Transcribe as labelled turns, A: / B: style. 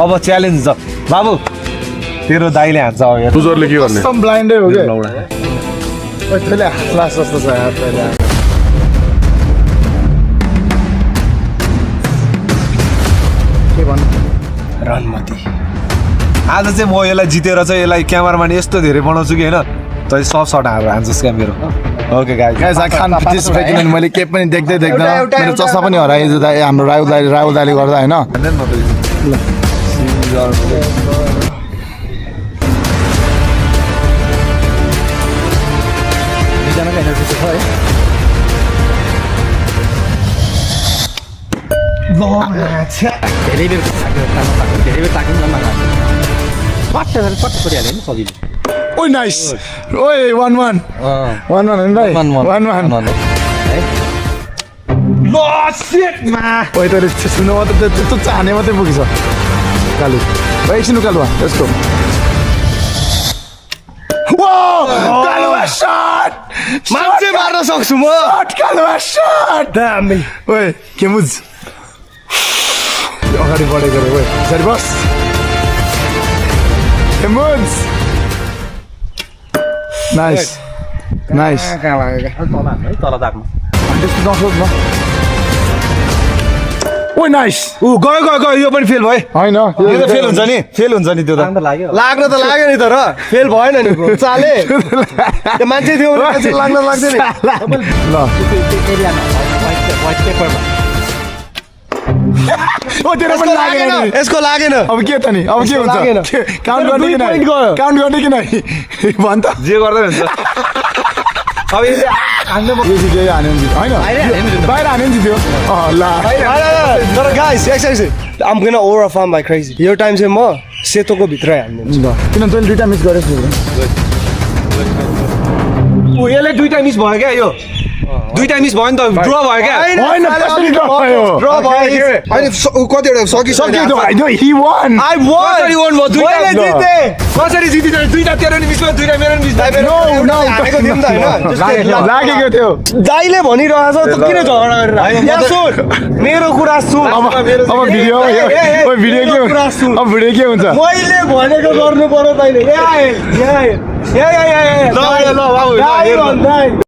A: अब च्यालेन्ज छ बाबु तेरो दाइले हान्छ अब हेर
B: बुजरले के गर्ने
C: सम ब्लाइन्डै हो के
A: लौडा
C: ओइ तैले क्लास जस्तो छ यार तैले के भन्
A: रनमती आज चाहिँ म यसलाई जितेर चाहिँ यसलाई क्यामेरामा यस्तो धेरै बनाउँछु कि होइन तै सब सट हान्छस् क्या मेरो okay guys
C: guys I Khan participate किनभने मैले केही पनि देख्दै देख्दैन मेरो चस्मा पनि हराइज दाइ हाम्रो राहुल दाइले गर्दा होइन
D: धेरै बेर ताक्नु पट्ट परिहाल्यो नि सजिलो
C: ओइ नाइस ओइ 1-1 1-1 होइन भाइ 1-1
A: लो शिट मा
C: ओइ तैले सुन्नु मात्रै त्यस्तो चाहने मात्रै पुगिछ कालु भाइ एकछिन कालु यसको कालुवा शट
A: मान्छे मार्न सक्छु म
C: कालुवा शट
A: दामी
C: ओइ के बुझ अगाडि बढेको रे ओइ सरी बस के बुझ नाइस नाइस
D: कहाँ लाग्यो तल ताक्नु
C: त्यस्तो नसोच न ओइ नाइस
A: ऊ गयो यो पनि फेल भयो
C: होइन
A: यो त फेल हुन्छ नि त्यो त
D: लाग्यो
A: लाग्न त लाग्यो नि तर फेल भएन नि चाले त्यो मान्छे थियो भने मान्छे लाग्न लाग्दैन नि
C: ल
D: एरियामा व्हाइट पेपरमा
C: ओ तेरो पनि लागेन नि।
A: यसको लागेन
C: अब के त नि अब के
A: लागेन।
C: हुन्छ काउन्ट गर्ने कि
A: दुई point
C: नै
A: गयो।
C: काउन्ट गर्ने कि नै भन त
A: जे गर्दै हुन्छ अब यसले हान्नु
C: यो चाहिँ केही हान्यो भने जित्यो होइन बाहिर हान्यो भने जित्यो ल
A: तर गाइस एकछिन I'm gonna overfarm like crazy यो टाइम चाहिँ म सेतोको भित्रै हान्ने
C: ल किन तैँले दुईटा मिस गरेस्
A: ऊ यसले दुईटा मिस भयो क्या यो दुईटा मिस भयो नि त ड्र भयो क्या
C: होइन कसरी draw भयो?
A: ड्र भयो अनि कतिवटा
C: सक्यो
A: सकिसक्यो
C: त होइन he won
A: I won कसरी won भयो दुईटा जिते कसरी जितिन्छ दुईटा तेरो नि मिस भयो दुईटा मेरो नि मिस भयो
C: No, no,
A: हानेको थियौँ नि त होइन
C: लागेको थियो
A: दाइले भनिरहेछ त किन झगडा गरेर यहाँ सुन मेरो कुरा सुन
C: अब भिडियो के अब भिडियो के हुन्छ
A: मैले भनेको गर्नु पर्यो तैँले ल बाबु